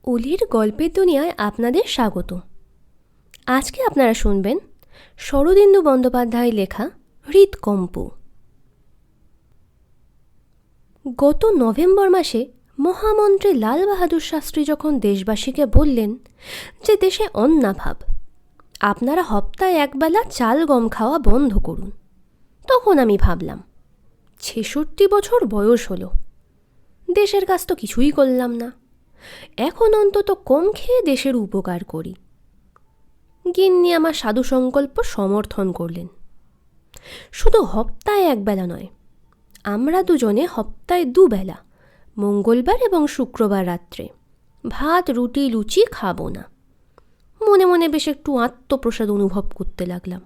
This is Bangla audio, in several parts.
অলির গল্পের দুনিয়ায় আপনাদের স্বাগত। আজকে আপনারা শুনবেন শরদিন্দু বন্দ্যোপাধ্যায় লেখা হৃৎকম্প। গত নভেম্বর মাসে মহামন্ত্রী লাল বাহাদুর শাস্ত্রী যখন দেশবাসীকে বললেন যে দেশে অন্নাভাব, আপনারা হপ্তায় একবেলা চাল গম খাওয়া বন্ধ করুন, তখন আমি ভাবলাম ৬৬ বছর বয়স হলো, দেশের কাজ তো কিছুই করলাম না, এখন অন্তত কম খেয়ে দেশের উপকার করি। গিন্নি আমার সাধু সংকল্প সমর্থন করলেন। শুধু হপ্তায় একবেলা নয়, আমরা দুজনে হপ্তায় দুবেলা, মঙ্গলবার এবং শুক্রবার রাত্রে ভাত রুটি লুচি খাবো না। মনে মনে বেশ একটু আত্মপ্রসাদ অনুভব করতে লাগলাম।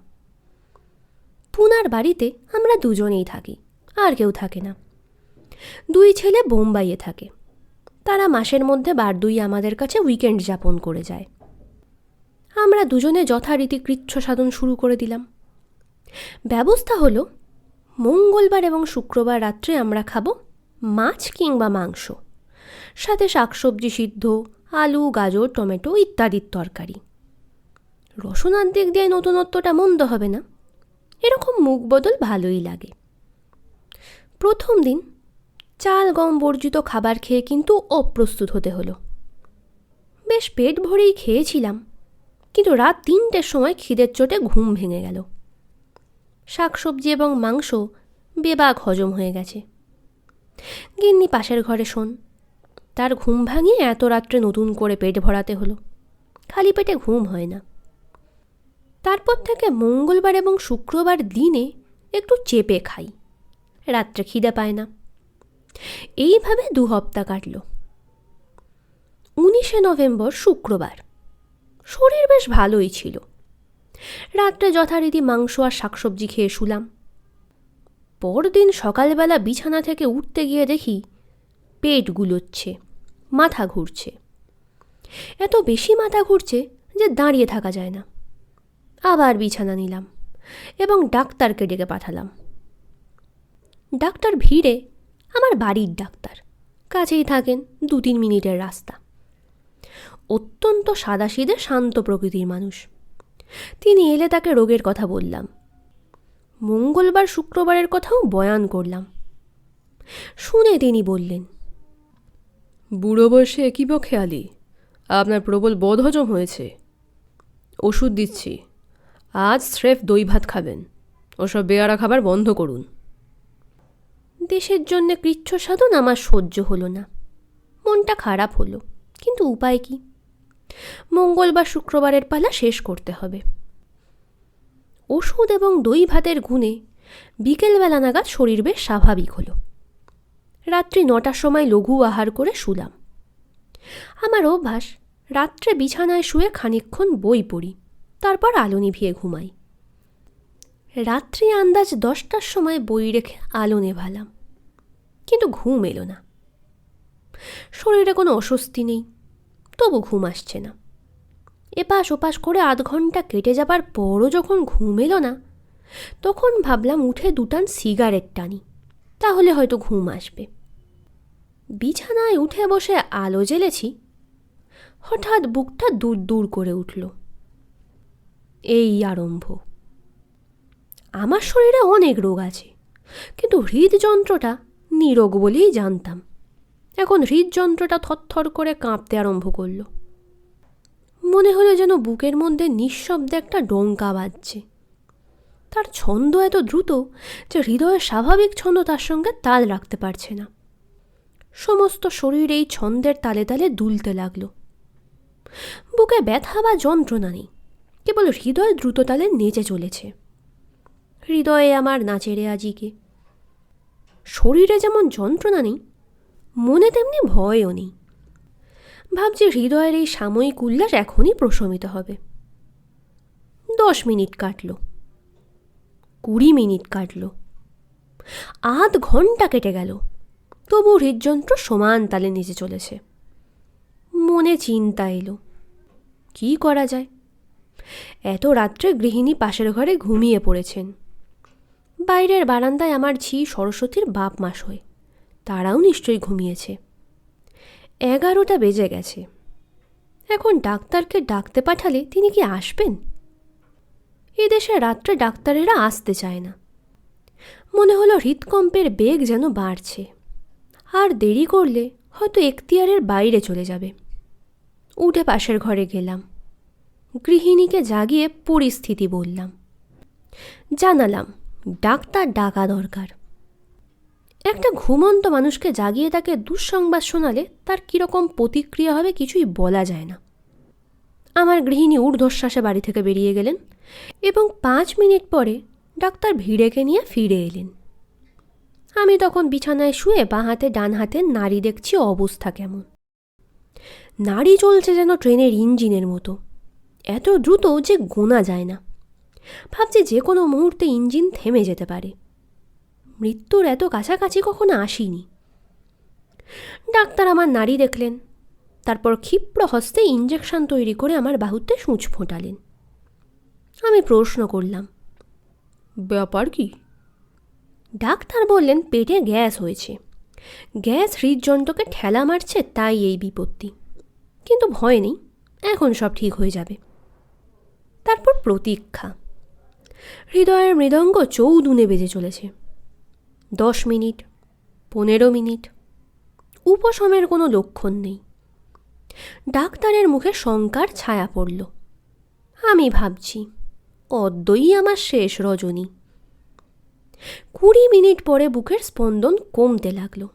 পুনার বাড়িতে আমরা দুজনেই থাকি, আর কেউ থাকে না। দুই ছেলে বোম্বাইয়ে থাকে। তারা মাসের মধ্যে বার দুই আমাদের কাছে উইকেন্ড যাপন করে যায়। আমরা দুজনে যথারীতি কৃচ্ছ সাধন শুরু করে দিলাম। ব্যবস্থা হলো, মঙ্গলবার এবং শুক্রবার রাত্রে আমরা খাবো মাছ কিংবা মাংস, সাথে শাকসবজি সিদ্ধ, আলু গাজর টমেটো ইত্যাদির তরকারি। রসনার দিক দিয়ে নতুনত্বটা মন্দ হবে না, এরকম মুখ বদল ভালোই লাগে। প্রথম দিন চাল গম বর্জিত খাবার খেয়ে কিন্তু অপ্রস্তুত হতে হলো। বেশ পেট ভরেই খেয়েছিলাম, কিন্তু রাত ৩টের সময় খিদের চোটে ঘুম ভেঙে গেল। শাকসবজি এবং মাংস বেবাগ হজম হয়ে গেছে। গিন্নি পাশের ঘরে শোন, তার ঘুম ভাঙিয়ে এত রাত্রে নতুন করে পেট ভরাতে হলো। খালি পেটে ঘুম হয় না। তারপর থেকে মঙ্গলবার এবং শুক্রবার দিনে একটু চেপে খাই, রাত্রে খিদে পায় না। এইভাবে ২ সপ্তাহ কাটল। ১৯শে নভেম্বর শুক্রবার, শরীর বেশ ভালোই ছিল। রাত্রে যথারীতি মাংস আর শাকসবজি খেয়ে শুলাম। পরদিন সকালবেলা বিছানা থেকে উঠতে গিয়ে দেখি পেট গুলোচ্ছে, মাথা ঘুরছে। এত বেশি মাথা ঘুরছে যে দাঁড়িয়ে থাকা যায় না। আবার বিছানা নিলাম এবং ডাক্তারকে ডেকে পাঠালাম। ডাক্তার ভিড়ে, আমার বাড়ির ডাক্তার, কাছেই থাকেন, ২-৩ মিনিটের রাস্তা। অত্যন্ত সাদাসিধে শান্ত প্রকৃতির মানুষ। তিনি এলে তাকে রোগের কথা বললাম। মঙ্গলবার শুক্রবারের কথাও বয়ান করলাম। শুনে তিনি বললেন, বুড়ো বয়সে একই খেয়ালি, আপনার প্রবল বদহজম হয়েছে। ওষুধ দিচ্ছি, আজ স্রেফ দই ভাত খাবেন, ওসব বেয়ারা খাবার বন্ধ করুন। দেশের জন্যে কৃচ্ছ সাধন আমার সহ্য হলো না। মনটা খারাপ হলো, কিন্তু উপায় কি? মঙ্গলবার শুক্রবারের পালা শেষ করতে হবে। ওষুধ এবং দই ভাতের গুণে বিকেলবেলা নাগাদ শরীর বেশ স্বাভাবিক হলো। রাত্রি ৯টার সময় লঘু আহার করে শুলাম। আমার অভ্যাস, রাত্রে বিছানায় শুয়ে খানিকক্ষণ বই পড়ি, তারপর আলো নিভিয়ে ঘুমাই। রাত্রি আন্দাজ 10টার সময় বই রেখে আলো নেভালাম, কিন্তু ঘুম এলো না। শরীরে কোনো অস্বস্তি নেই, তবু ঘুম আসছে না। এপাশ ওপাশ করে আধ ঘন্টা কেটে যাবার পরও যখন ঘুম এলো না, তখন ভাবলাম উঠে ২ টান সিগারেট টানি, তাহলে হয়তো ঘুম আসবে। বিছানায় উঠে বসে আলো জ্বেলেছি, হঠাৎ বুকটা দূর দূর করে উঠল। এই আরম্ভ। আমার শরীরে অনেক রোগ আছে, কিন্তু হৃদযন্ত্রটা নিরোগ বলেই জানতাম। এখন হৃদযন্ত্রটা থরথর করে কাঁপতে আরম্ভ করল। মনে হলো যেন বুকের মধ্যে নিঃশব্দে একটা ডঙ্কা বাজছে। তার ছন্দ এত দ্রুত যে হৃদয়ের স্বাভাবিক ছন্দ তার সঙ্গে তাল রাখতে পারছে না। সমস্ত শরীর এই ছন্দের তালে তালে দুলতে লাগলো। বুকে ব্যথা বা যন্ত্রণা নেই, কেবল হৃদয় দ্রুত তালে নেচে চলেছে। হৃদয়ে আমার নাচে রেয়াজিকে। শরীরে যেমন যন্ত্রণা নেই, মনে তেমনি ভয়ও নেই। ভাবছি হৃদয়ের এই সাময়িক উল্লাস এখনই প্রশমিত হবে। 10 মিনিট কাটল, 20 মিনিট কাটল, আধ ঘন্টা কেটে গেল, তবু হৃদযন্ত্র সমান তালে নিচে চলেছে। মনে চিন্তা এলো, কি করা যায়? এত রাত্রে গৃহিণী পাশের ঘরে ঘুমিয়ে পড়েছেন। বাইরের বারান্দায় আমার ঝি সরস্বতীর বাপ মাস হয়, তারাও নিশ্চয়ই ঘুমিয়েছে। 11টা বেজে গেছে। এখন ডাক্তারকে ডাকতে পাঠালে তিনি কি আসবেন? এদেশে রাত্রে ডাক্তারেরা আসতে চায় না। মনে হলো হৃদকম্পের বেগ যেন বাড়ছে, আর দেরি করলে হয়তো এখতিয়ারের বাইরে চলে যাবে। উঠে পাশের ঘরে গেলাম, গৃহিণীকে জাগিয়ে পরিস্থিতি বললাম, জানালাম ডাক্তার ডাকা দরকার। একটা ঘুমন্ত মানুষকে জাগিয়ে তাকে দুঃসংবাদ শোনালে তার কীরকম প্রতিক্রিয়া হবে কিছুই বলা যায় না। আমার গৃহিণী ঊর্ধ্বশ্বাসে বাড়ি থেকে বেরিয়ে গেলেন এবং 5 মিনিট পরে ডাক্তার ভিড়েকে নিয়ে ফিরে এলেন। আমি তখন বিছানায় শুয়ে বাঁ হাতে ডান হাতের নাড়ি দেখছি অবস্থা কেমন। নাড়ি চলছে যেন ট্রেনের ইঞ্জিনের মতো, এত দ্রুত যে গোনা যায় না। ভাবছি যে কোনো মুহূর্তে ইঞ্জিন থেমে যেতে পারে। মৃত্যুর এত কাছাকাছি কখনো আসিনি। ডাক্তার আমার নাড়ি দেখলেন, তারপর ক্ষিপ্র হস্তে ইঞ্জেকশন তৈরি করে আমার বাহুতে সূঁচ ফোটালেন। আমি প্রশ্ন করলাম, ব্যাপার কি? ডাক্তার বললেন পেটে গ্যাস হয়েছে, গ্যাস হৃদযন্ত্রকে ঠেলা মারছে, তাই এই বিপত্তি। কিন্তু ভয় নেই, এখন সব ঠিক হয়ে যাবে। তারপর প্রতীক্ষা। হৃদয়ের মৃদঙ্গ চৌদুনে বেজে চলেছে। 10 মিনিট, 15 মিনিট, উপশমের কোনো লক্ষণ নেই। ডাক্তারের মুখে শঙ্কার ছায়া পড়ল। আমি ভাবছি অদ্যই আমার শেষ রজনী। 20 মিনিট পরে বুকের স্পন্দন কমতে লাগলো।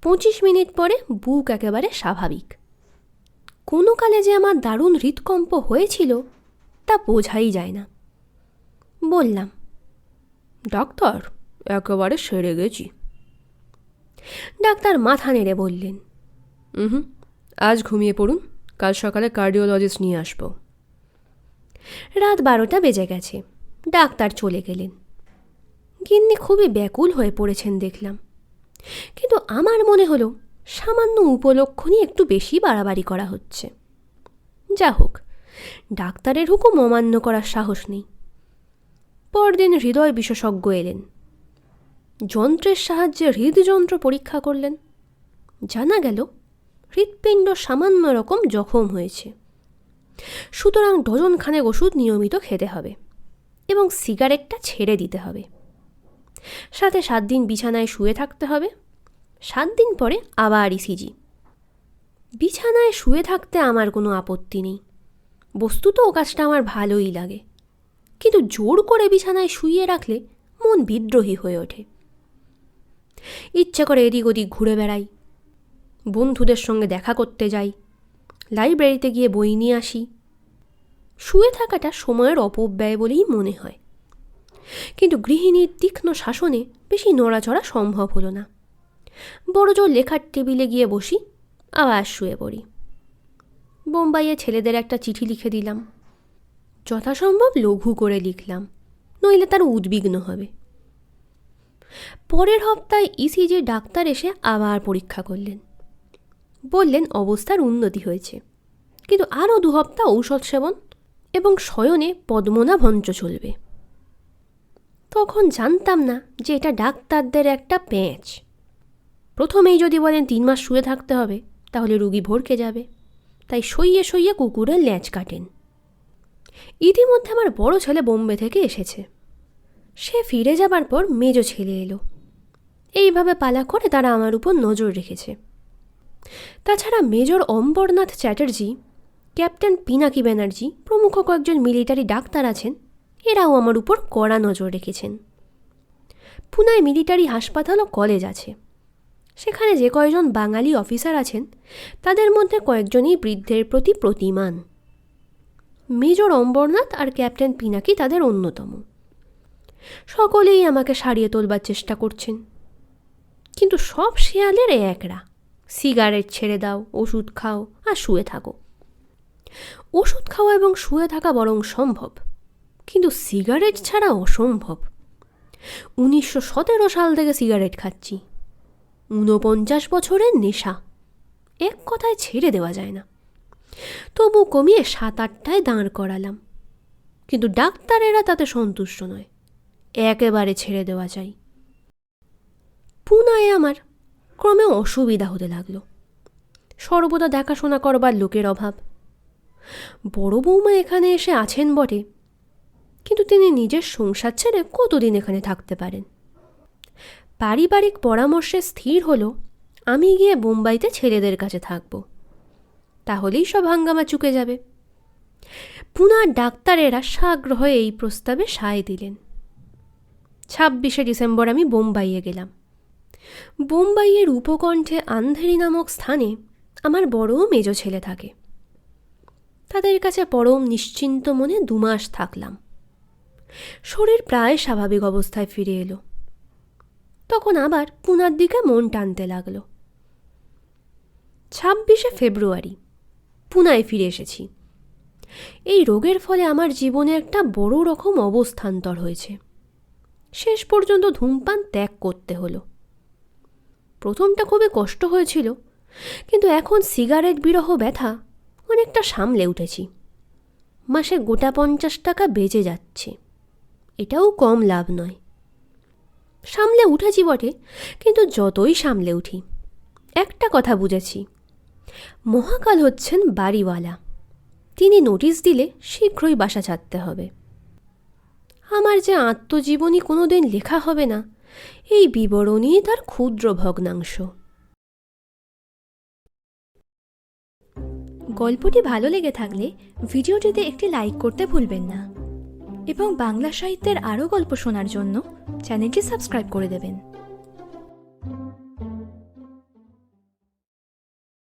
25 মিনিট পরে বুক একেবারে স্বাভাবিক। কোনো কালে যে আমার দারুণ হৃদকম্প হয়েছিল তা বোঝাই যায় না। বললাম, ডাক্তার, একেবারে সেরে গেছি। ডাক্তার মাথা নেড়ে বললেন, আজ ঘুমিয়ে পড়ুন, কাল সকালে কার্ডিওলজিস্ট নিয়ে আসব। রাত 12টা বেজে গেছে। ডাক্তার চলে গেলেন। গিন্নি খুবই ব্যাকুল হয়ে পড়েছেন দেখলাম, কিন্তু আমার মনে হলো সামান্য উপলক্ষণই একটু বেশি বাড়াবাড়ি করা হচ্ছে। যা হোক, ডাক্তারের হুকুম অমান্য করার সাহস নেই। পরদিন হৃদয় বিশেষজ্ঞ এলেন। যন্ত্রের সাহায্যে হৃদযন্ত্র পরীক্ষা করলেন। জানা গেল হৃৎপিণ্ড সামান্য রকম জখম হয়েছে, সুতরাং ডজনখানেক ওষুধ নিয়মিত খেতে হবে এবং সিগারেটটা ছেড়ে দিতে হবে। সাথে 7 দিন বিছানায় শুয়ে থাকতে হবে। 7 দিন পরে আবার ইসিজি। বিছানায় শুয়ে থাকতে আমার কোনো আপত্তি নেই, বস্তুত ও কাজটা আমার ভালোই লাগে, কিন্তু জোর করে বিছানায় শুইয়ে রাখলে মন বিদ্রোহী হয়ে ওঠে। ইচ্ছে করে এদিক ওদিক ঘুরে বেড়াই, বন্ধুদের সঙ্গে দেখা করতে যাই, লাইব্রেরিতে গিয়ে বই নিয়ে আসি। শুয়ে থাকাটা সময়ের অপব্যয় বলেই মনে হয়, কিন্তু গৃহিণীর তীক্ষ্ণ শাসনে বেশি নড়াচড়া সম্ভব হলো না। বড়জোর লেখার টেবিলে গিয়ে বসি, আবার শুয়ে পড়ি। বোম্বাইয়ে ছেলেদের একটা চিঠি লিখে দিলাম। যথাসম্ভব লঘু করে লিখলাম, নইলে তার উদ্বিগ্ন হবে। পরের হপ্তায় ইসিজি ডাক্তার এসে আবার পরীক্ষা করলেন। বললেন অবস্থার উন্নতি হয়েছে, কিন্তু আরও 2 হপ্তাহ ঔষধ সেবন এবং শয়নে পদ্মনাভঞ্চ চলবে। তখন জানতাম না যে এটা ডাক্তারদের একটা প্যাঁচ। প্রথমেই যদি বলেন 3 মাস শুয়ে থাকতে হবে, তাহলে রুগী ভরকে যাবে, তাই সইয়ে সইয়ে কুকুরের ল্যাজ কাটেন। ইতিমধ্যে আমার বড় ছেলে বোম্বে থেকে এসেছে। সে ফিরে যাবার পর মেজো ছেলে এলো। এইভাবে পালা করে তারা আমার উপর নজর রেখেছে। তাছাড়া মেজর অম্বরনাথ চ্যাটার্জি, ক্যাপ্টেন পিনাকি ব্যানার্জি প্রমুখ কয়েকজন মিলিটারি ডাক্তার আছেন, এরাও আমার উপর কড়া নজর রেখেছেন। পুনায় মিলিটারি হাসপাতাল ও কলেজ আছে। সেখানে যে কয়জন বাঙালি অফিসার আছেন তাদের মধ্যে কয়েকজনই বৃদ্ধের প্রতি প্রতিমান। মেজর অম্বরনাথ আর ক্যাপ্টেন পিনাকি তাদের অন্যতম। সকলেই আমাকে সারিয়ে তোলবার চেষ্টা করছেন, কিন্তু সব শেয়ালের একরা, সিগারেট ছেড়ে দাও, ওষুধ খাও আর শুয়ে থাকো। ওষুধ খাওয়া এবং শুয়ে থাকা বরং সম্ভব, কিন্তু সিগারেট ছাড়া অসম্ভব। 1917 সাল থেকে সিগারেট খাচ্ছি, 49 বছরের নেশা, এক কথায় ছেড়ে দেওয়া যায় না। তবু কমিয়ে 7-8টায় দাঁড় করালাম, কিন্তু ডাক্তারেরা তাতে সন্তুষ্ট নয়, একেবারে ছেড়ে দেওয়া চাই। পুনায় আমার ক্রমে অসুবিধা হতে লাগলো। সর্বদা দেখাশোনা করবার লোকের অভাব। বড় বৌমা এখানে এসে আছেন বটে, কিন্তু তিনি নিজের সংসার ছেড়ে কতদিন এখানে থাকতে পারেন? পারিবারিক পরামর্শে স্থির হলো আমি গিয়ে বোম্বাইতে ছেলেদের কাছে থাকব। তাহলেই সব হাঙ্গামা চুকে যাবে। পুনার ডাক্তারেরা সাগ্রহে এই প্রস্তাবে সায় দিলেন। 26শে ডিসেম্বর আমি বোম্বাইয়ে গেলাম। বোম্বাইয়ের উপকণ্ঠে আন্ধেরি নামক স্থানে আমার বড় মেজ ছেলে থাকে। তাদের কাছে পরম নিশ্চিন্ত মনে 2 মাস থাকলাম। শরীর প্রায় স্বাভাবিক অবস্থায় ফিরে এলো। তখন আবার পুনার দিকে মন টানতে লাগলো। 26শে ফেব্রুয়ারি পুনায় ফিরে এসেছি। এই রোগের ফলে আমার জীবনে একটা বড় রকম অবস্থান্তর হয়েছে। শেষ পর্যন্ত ধূমপান ত্যাগ করতে হলো। প্রথমটা খুবই কষ্ট হয়েছিল, কিন্তু এখন সিগারেট বিরহ ব্যথা অনেকটা সামলে উঠেছি। মাসে গোটা 50 টাকা বেঁচে যাচ্ছে, এটাও কম লাভ নয়। সামলে উঠেছি বটে, কিন্তু যতই সামলে উঠি একটা কথা বুঝেছি, মহাকাল হচ্ছেন বাড়িওয়ালা। তিনি নোটিশ দিলে শীঘ্রই বাসা ছাড়তে হবে। আমার যে আত্মজীবনী কোনোদিন লেখা হবে না, এই বিবরণী তার ক্ষুদ্র ভগ্নাংশ। গল্পটি ভালো লেগে থাকলে ভিডিওটিতে একটি লাইক করতে ভুলবেন না এবং বাংলা সাহিত্যের আরও গল্প শোনার জন্য চ্যানেলটি সাবস্ক্রাইব করে দেবেন।